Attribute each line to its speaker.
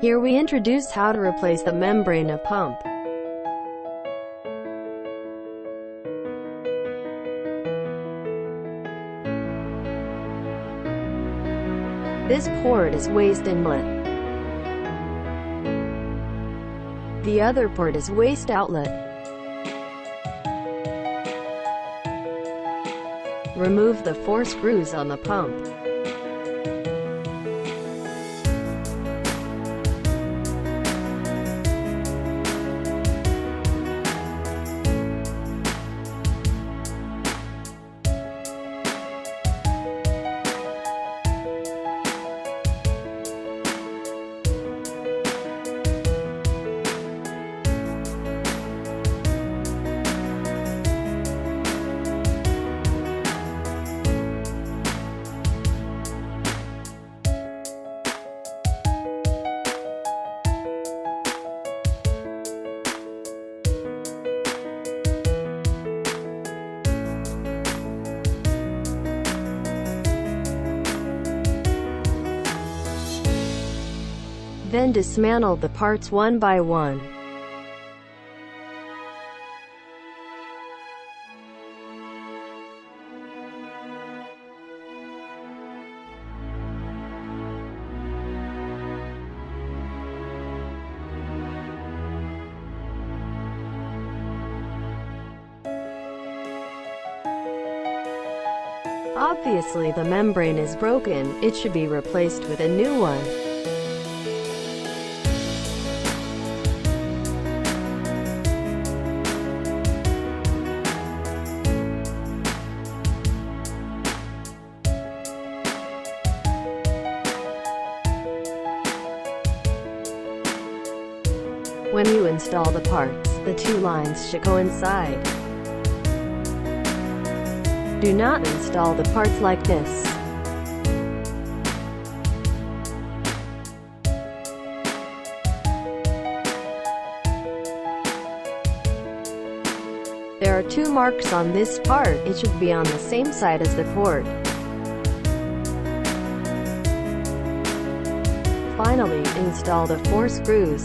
Speaker 1: Here we introduce how to replace the membrane of pump. This port is waste inlet. The other port is waste outlet. Remove the 4 screws on the pump. Then dismantle the parts one by one. Obviously, the membrane is broken. It should be replaced with a new one. When you install the parts, the 2 lines should coincide. Do not install the parts like this. There are 2 marks on this part. It should be on the same side as the port. Finally, install the 4 screws.